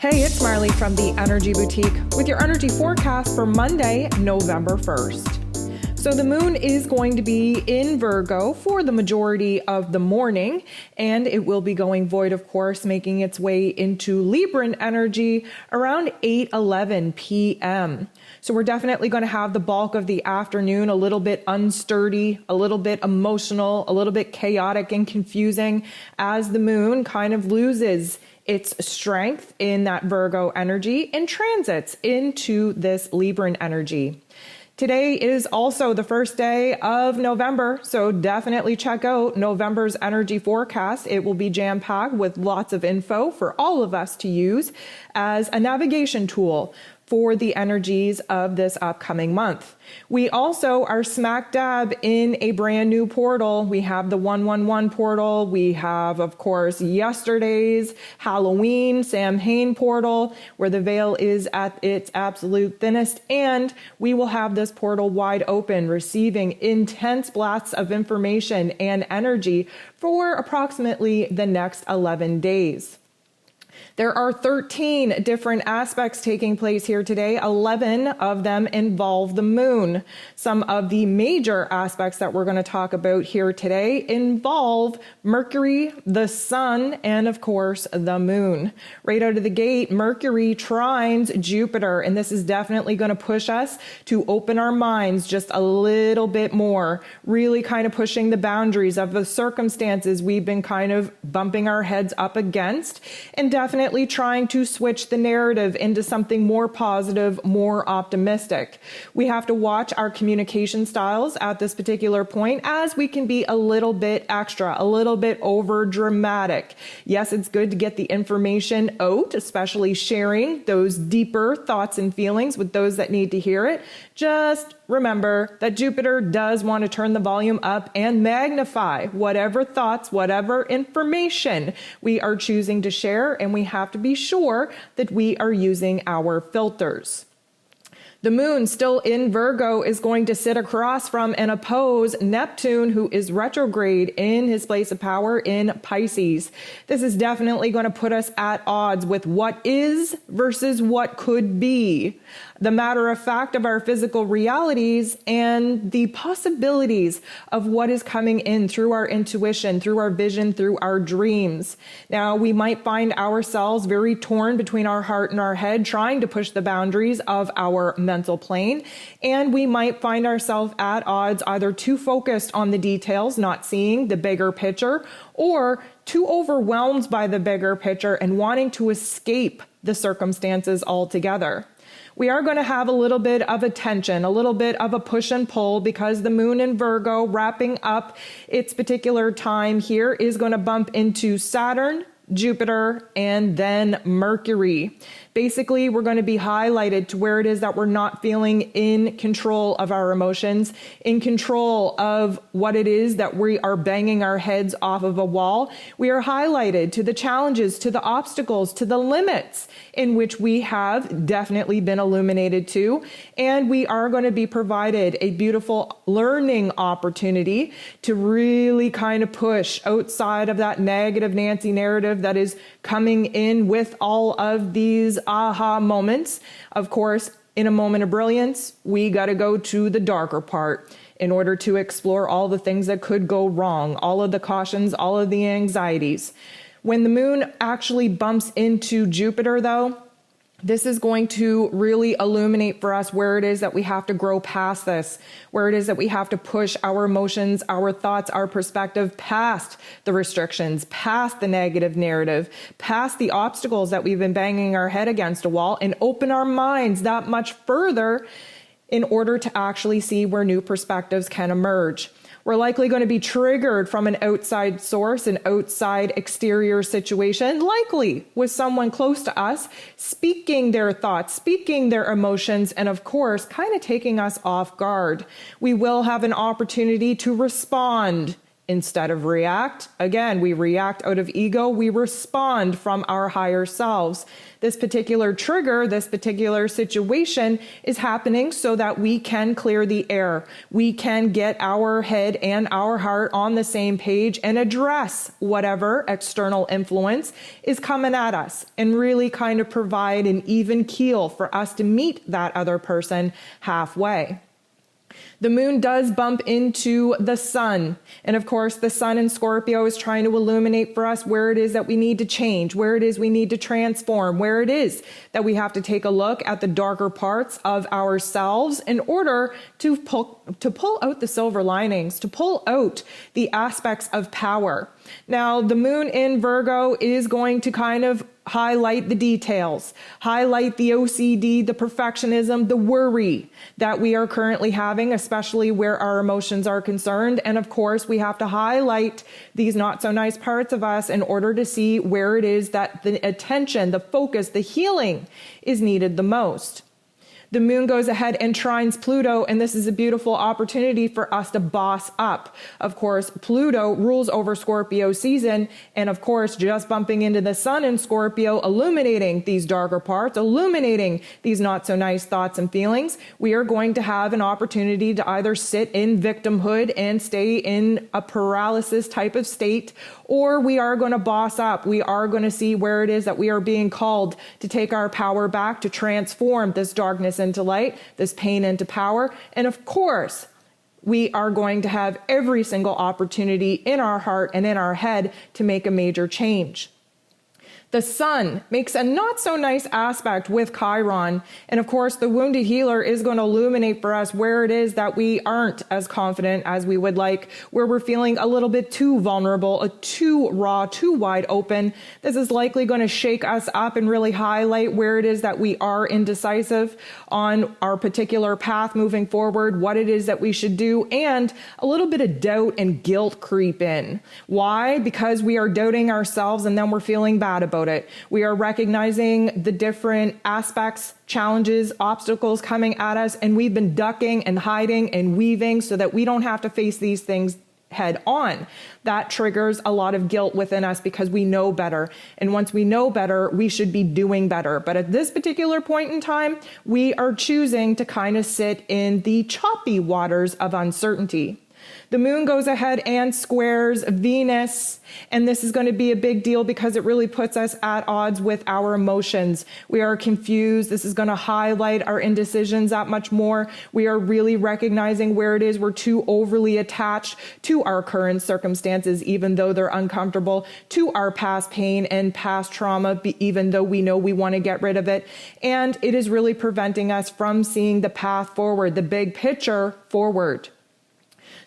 Hey, it's Marley from the Energy Boutique with your energy forecast for Monday, November 1st. So the moon is going to be in Virgo for the majority of the morning, and it will be going void, of course, making its way into Libran energy around 8:11 p.m. So we're definitely going to have the bulk of the afternoon a little bit unsturdy, a little bit emotional, a little bit chaotic and confusing as the moon kind of loses its strength in that Virgo energy and transits into this Libran energy. Today is also the first day of November, so definitely check out November's energy forecast. It will be jam-packed with lots of info for all of us to use as a navigation tool for the energies of this upcoming month. We also are smack dab in a brand new portal. We have the 111 portal. We have, of course, yesterday's Halloween Samhain portal, where the veil is at its absolute thinnest. And we will have this portal wide open, receiving intense blasts of information and energy for approximately the next 11 days. There are 13 different aspects taking place here today. 11 of them involve the moon. Some of the major aspects that we're going to talk about here today involve Mercury, the sun, and of course, the moon. Right out of the gate, Mercury trines Jupiter, and this is definitely going to push us to open our minds just a little bit more, really kind of pushing the boundaries of the circumstances we've been kind of bumping our heads up against, and definitely trying to switch the narrative into something more positive, more optimistic. We have to watch our communication styles at this particular point, as we can be a little bit extra, a little bit over dramatic. Yes, it's good to get the information out, especially sharing those deeper thoughts and feelings with those that need to hear it. Just remember that Jupiter does want to turn the volume up and magnify whatever thoughts, whatever information we are choosing to share, and we have to be sure that we are using our filters. The moon, still in Virgo, is going to sit across from and oppose Neptune, who is retrograde in his place of power in Pisces. This is definitely going to put us at odds with what is versus what could be, the matter of fact of our physical realities, and the possibilities of what is coming in through our intuition, through our vision, through our dreams. Now, we might find ourselves very torn between our heart and our head, trying to push the boundaries of our mental plane, and we might find ourselves at odds, either too focused on the details, not seeing the bigger picture, or too overwhelmed by the bigger picture and wanting to escape the circumstances altogether. We are going to have a little bit of a tension, a little bit of a push and pull, because the moon in Virgo, wrapping up its particular time here, is going to bump into Saturn, Jupiter, and then Mercury. Basically, we're going to be highlighted to where it is that we're not feeling in control of our emotions, in control of what it is that we are banging our heads off of a wall. We are highlighted to the challenges, to the obstacles, to the limits in which we have definitely been illuminated to. And we are going to be provided a beautiful learning opportunity to really kind of push outside of that negative Nancy narrative that is coming in with all of these aha moments. Of course, in a moment of brilliance, we got to go to the darker part in order to explore all the things that could go wrong, all of the cautions, all of the anxieties. When the moon actually bumps into Jupiter, though, this is going to really illuminate for us where it is that we have to grow past this, where it is that we have to push our emotions, our thoughts, our perspective past the restrictions, past the negative narrative, past the obstacles that we've been banging our head against a wall, and open our minds that much further in order to actually see where new perspectives can emerge. We're likely going to be triggered from an outside source, an outside exterior situation, likely with someone close to us, speaking their thoughts, speaking their emotions, and of course, kind of taking us off guard. We will have an opportunity to respond instead of react. Again, we react out of ego, we respond from our higher selves. This particular trigger, this particular situation is happening so that we can clear the air. We can get our head and our heart on the same page and address whatever external influence is coming at us and really kind of provide an even keel for us to meet that other person halfway. The moon does bump into the sun. And of course, the sun in Scorpio is trying to illuminate for us where it is that we need to change, where it is we need to transform, where it is that we have to take a look at the darker parts of ourselves in order to pull out the silver linings, to pull out the aspects of power. Now, the moon in Virgo is going to kind of highlight the details, highlight the OCD, the perfectionism, the worry that we are currently having, especially where our emotions are concerned. And of course, we have to highlight these not so nice parts of us in order to see where it is that the attention, the focus, the healing is needed the most. The moon goes ahead and trines Pluto, and this is a beautiful opportunity for us to boss up. Of course, Pluto rules over Scorpio season, and of course, just bumping into the sun in Scorpio, illuminating these darker parts, illuminating these not so nice thoughts and feelings, we are going to have an opportunity to either sit in victimhood and stay in a paralysis type of state, or we are going to boss up. We are going to see where it is that we are being called to take our power back, to transform this darkness into light, this pain into power. And of course, we are going to have every single opportunity in our heart and in our head to make a major change. The sun makes a not so nice aspect with Chiron. And of course, the wounded healer is going to illuminate for us where it is that we aren't as confident as we would like, where we're feeling a little bit too vulnerable, too raw, too wide open. This is likely going to shake us up and really highlight where it is that we are indecisive on our particular path moving forward, what it is that we should do, and a little bit of doubt and guilt creep in. Why? Because we are doubting ourselves and then we're feeling bad about it. We are recognizing the different aspects, challenges, obstacles coming at us, and we've been ducking and hiding and weaving so that we don't have to face these things head on. That triggers a lot of guilt within us because we know better. And once we know better, we should be doing better. But at this particular point in time, we are choosing to kind of sit in the choppy waters of uncertainty. The moon goes ahead and squares Venus, and this is going to be a big deal because it really puts us at odds with our emotions. We are confused. This is going to highlight our indecisions that much more. We are really recognizing where it is we're too overly attached to our current circumstances, even though they're uncomfortable, to our past pain and past trauma, even though we know we want to get rid of it. And it is really preventing us from seeing the path forward, the big picture forward.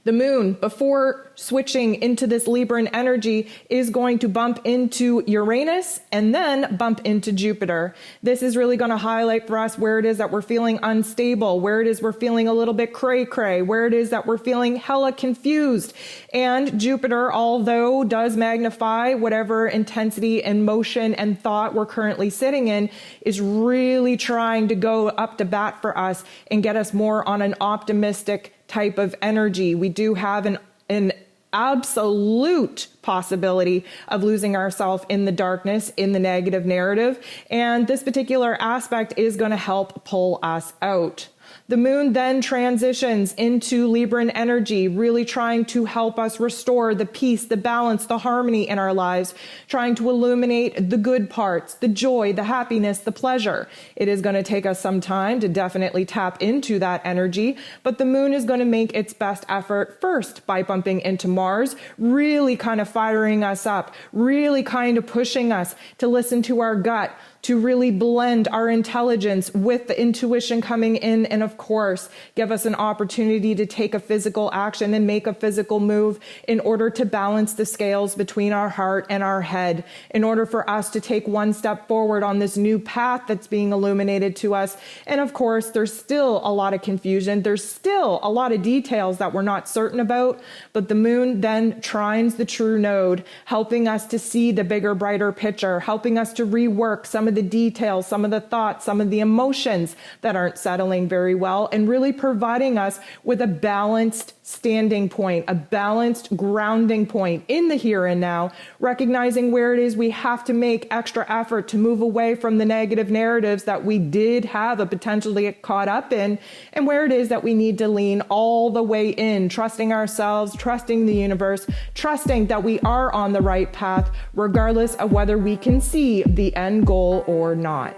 The moon, before switching into this Libran energy, is going to bump into Uranus and then bump into Jupiter. This is really going to highlight for us where it is that we're feeling unstable, where it is we're feeling a little bit cray-cray, where it is that we're feeling hella confused. And Jupiter, although does magnify whatever intensity and motion and thought we're currently sitting in, is really trying to go up to bat for us and get us more on an optimistic type of energy. We do have an absolute possibility of losing ourselves in the darkness, in the negative narrative, and this particular aspect is going to help pull us out. The moon then transitions into Libran energy, really trying to help us restore the peace, the balance, the harmony in our lives, trying to illuminate the good parts, the joy, the happiness, the pleasure. It is going to take us some time to definitely tap into that energy, but the moon is going to make its best effort first by bumping into Mars, really kind of firing us up, really kind of pushing us to listen to our gut, to really blend our intelligence with the intuition coming in, and of course, give us an opportunity to take a physical action and make a physical move in order to balance the scales between our heart and our head, in order for us to take one step forward on this new path that's being illuminated to us. And of course, there's still a lot of confusion. There's still a lot of details that we're not certain about, but the moon then trines the true node, helping us to see the bigger, brighter picture, helping us to rework some of the details, some of the thoughts, some of the emotions that aren't settling very well, and really providing us with a balanced standing point, a balanced grounding point in the here and now, recognizing where it is we have to make extra effort to move away from the negative narratives that we did have a potential to get caught up in, and where it is that we need to lean all the way in, trusting ourselves, trusting the universe, trusting that we are on the right path, regardless of whether we can see the end goal or not.